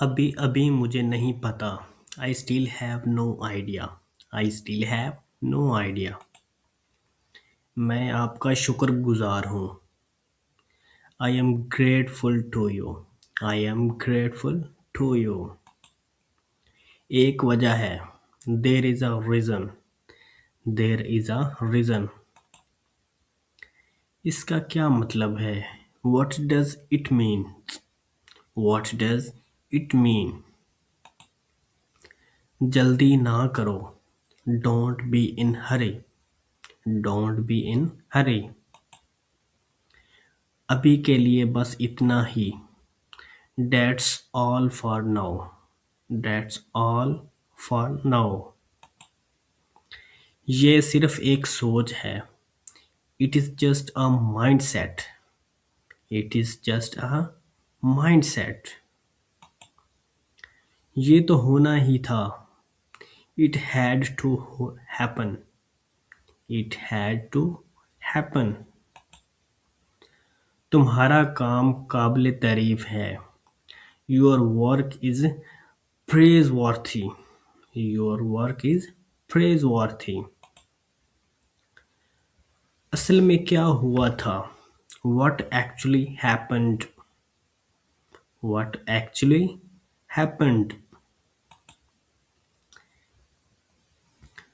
अभी अभी मुझे नहीं पता। I still have no idea. I still have no idea. मैं आपका शुक्रगुजार हूँ। I am grateful to you. I am grateful to you. एक वजह है। There is a reason. There is a reason. इसका क्या मतलब है? What does it mean? What does it mean? जल्दी ना करो। Don't be in hurry. Don't be in hurry. अभी के लिए बस इतना ही। That's all for now. That's all for now. ये सिर्फ एक सोच है। It is just a mindset. It is just a mindset. ये तो होना ही था। It had to happen. It had to happen. तुम्हारा काम काबिल तारीफ है। Your work is praiseworthy. Your work is praiseworthy. असल में क्या हुआ था? What actually happened? What actually happened?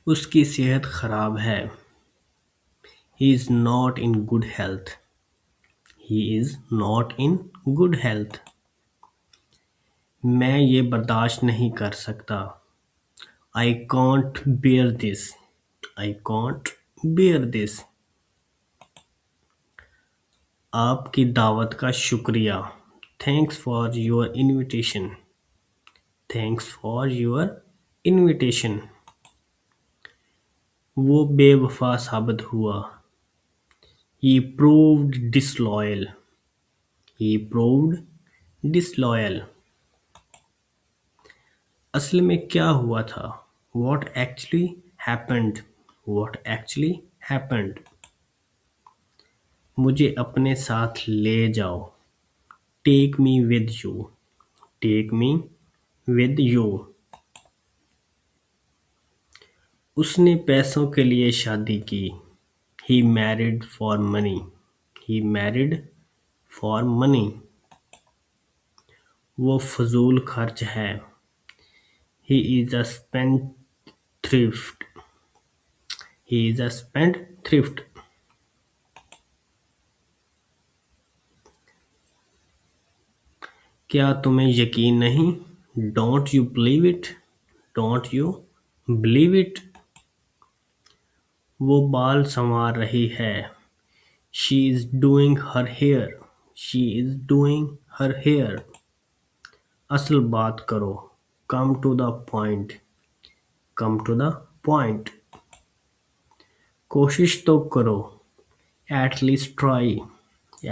उसकी सेहत खराब है। He is not in good health. He is not in good health. मैं ये बर्दाश्त नहीं कर सकता। I can't bear this. I can't bear this. आपकी दावत का शुक्रिया। Thanks for your invitation. Thanks for your invitation. वो बेवफा साबित हुआ। He proved disloyal. He proved disloyal. असल में क्या हुआ था? What actually happened? What actually happened? मुझे अपने साथ ले जाओ। Take me with you. Take me with you. उसने पैसों के लिए शादी की। He married for money. He married for money. वो फजूल खर्च है। He is a spendthrift. He is a spendthrift. क्या तुम्हें यकीन नहीं? Don't you believe it? Don't you believe it? वो बाल संवार रही है। She is doing her hair. She is doing her hair. असल बात करो। Come to the point. Come to the point. कोशिश तो करो। At least try.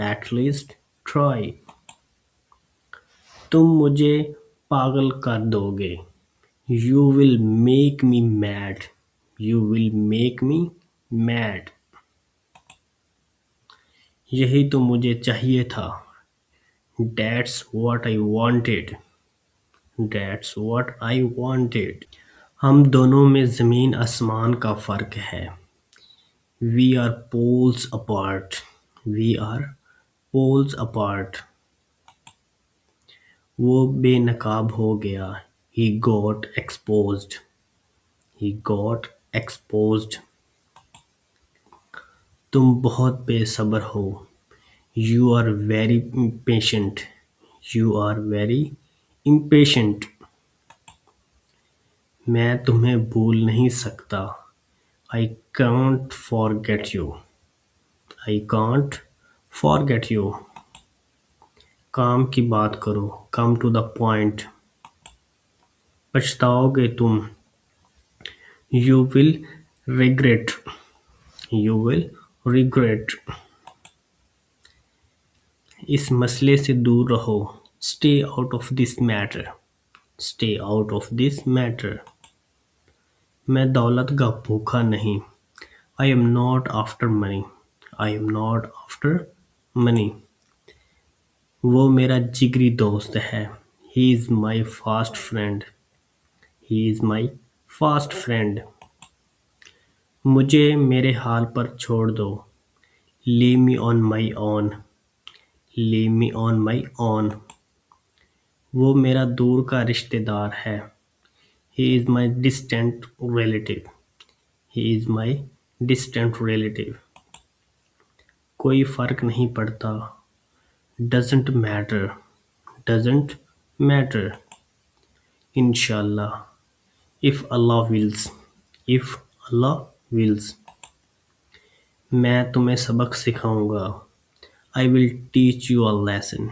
At least try. तुम मुझे पागल कर दोगे। You will make me mad. You will make me mad. यही तो मुझे चाहिए था। That's what I wanted. That's what I wanted. हम दोनों में ज़मीन आसमान का फ़र्क है। We are poles apart. We are poles apart. वो बेनकाब हो गया। He got exposed. He got exposed. तुम बहुत बेसब्र हो। You are very impatient. You are very impatient. मैं तुम्हें भूल नहीं सकता। I can't forget you. I can't forget you. काम की बात करो। Come to the point. पछताओगे तुम। You will regret. You will regret. इस मसले से दूर रहो। Stay out of this matter. Stay out of this matter. मैं दौलत का भूखा नहीं। I am not after money. I am not after money. वो मेरा जिगरी दोस्त है। He is my fast friend. He is my fast friend. मुझे मेरे हाल पर छोड़ दो। Leave me on my own. Leave me on my own. वो मेरा दूर का रिश्तेदार है। He is my distant relative. He is my distant relative. कोई फर्क नहीं पड़ता। Doesn't matter. Doesn't matter. इंशाल्लाह। इफ अल्लाह विल्स। इफ अल्लाह विल्स। मैं तुम्हें सबक सिखाऊंगा। I will teach you a lesson.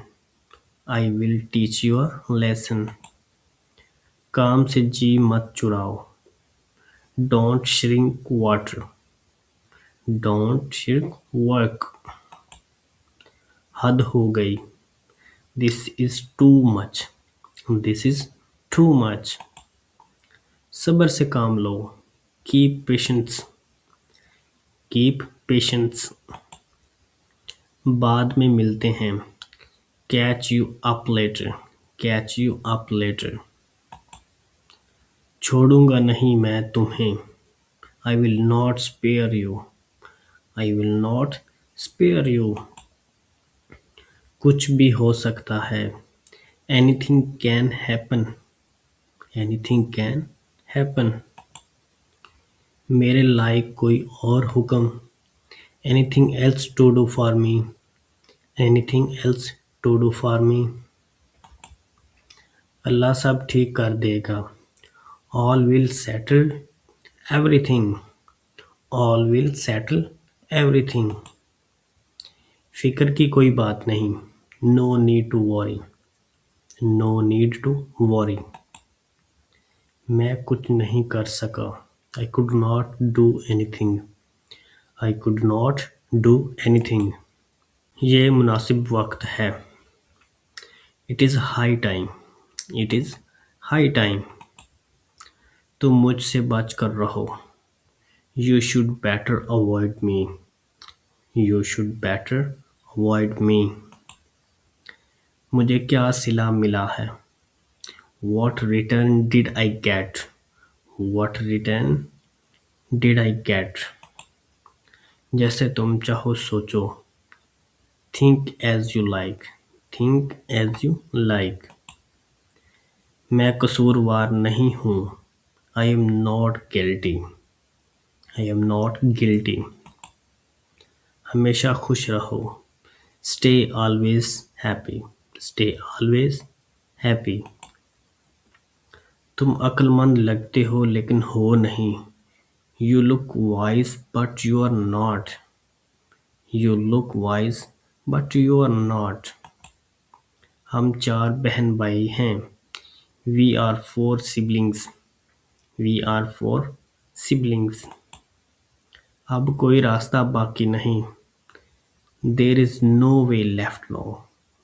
I will teach you a lesson. काम से जी मत चुराओ। Don't shrink water. Don't shrink work. हद हो गई। This is too much. This is too much. सब्र से काम लो। Keep patience. Keep patience. बाद में मिलते हैं। Catch you up later. Catch you up later. छोड़ूंगा नहीं मैं तुम्हें। I will not spare you. I will not spare you. कुछ भी हो सकता है। Anything can happen. Anything can happen. मेरे लायक कोई और हुक्म। Anything else to do for me. Anything else to do for me. Allah सब ठीक कर देगा। All will settle everything. All will settle everything. फिक्र की कोई बात नहीं। No need to worry. No need to worry. मैं कुछ नहीं कर सका। I could not do anything. I could not do anything. ये मुनासिब वक्त है। It is high time. It is high time. तुम मुझसे बच कर रहो। You should better avoid me. You should better avoid me. मुझे क्या सिला मिला है। What return did I get. What return did I get. जैसे तुम चाहो सोचो। Think as you like. Think as you like. मैं कसूरवार नहीं हूँ। I am not guilty. I am not guilty. हमेशा खुश रहो। Stay always happy. Stay always happy. तुम अक्लमंद लगते हो लेकिन हो नहीं। You look wise but you are not. You look wise but you are not. हम चार बहन भाई हैं। We are four siblings. We are four siblings. अब कोई रास्ता बाकी नहीं। There is no way left now.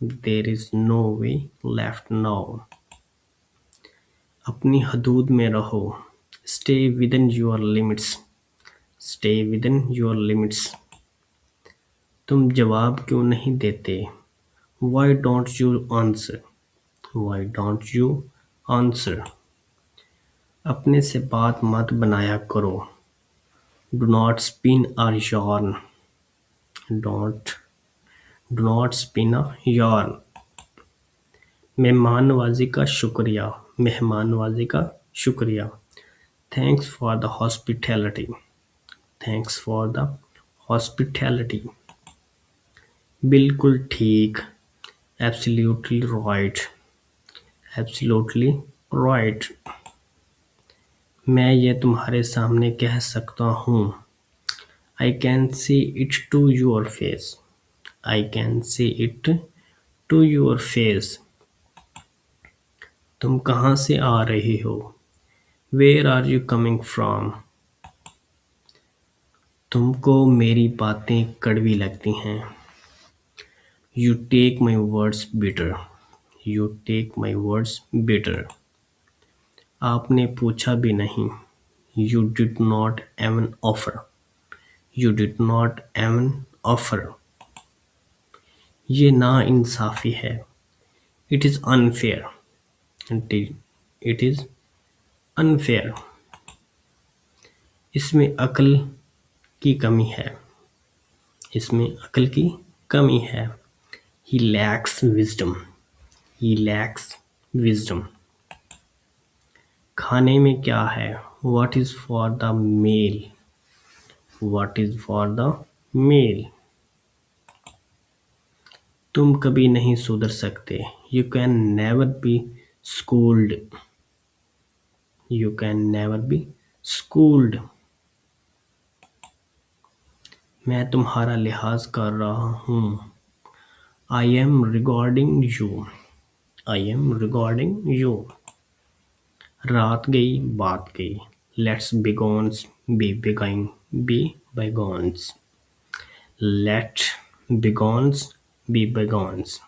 There is no way left now. अपनी हदूद में रहो। Stay within your limits. Stay within your limits. तुम जवाब क्यों नहीं देते। Why don't you answer. Why don't you answer. अपने से बात मत बनाया करो। Do not spin are yarn। Don't do not spin a yarn। मेहमान नवाजी का शुक्रिया। मेहमान नवाजी का शुक्रिया। Thanks for the hospitality. Thanks for the hospitality. बिल्कुल ठीक। Absolutely right. Absolutely right. मैं ये तुम्हारे सामने कह सकता हूँ। I can see it to your face. I can see it to your face. तुम कहाँ से आ रहे हो। Where are you coming from. तुमको मेरी बातें कड़वी लगती हैं। You take my words bitter. You take my words bitter. आपने पूछा भी नहीं। You did not even offer. You did not even offer. ये ना इंसाफी है। It is unfair. It is unfair. इसमें अक्ल की कमी है। इसमें अक्ल की कमी है। He lacks wisdom. He lacks wisdom. खाने में क्या है? What is for the meal? What is for the meal? तुम कभी नहीं सुधर सकते। You can never be schooled. You can never be schooled. मैं तुम्हारा लिहाज कर रहा हूँ। I am regarding you. I am regarding you. रात गई बात गई। Let's bygones be begin be bygones. Let bygones be bygones.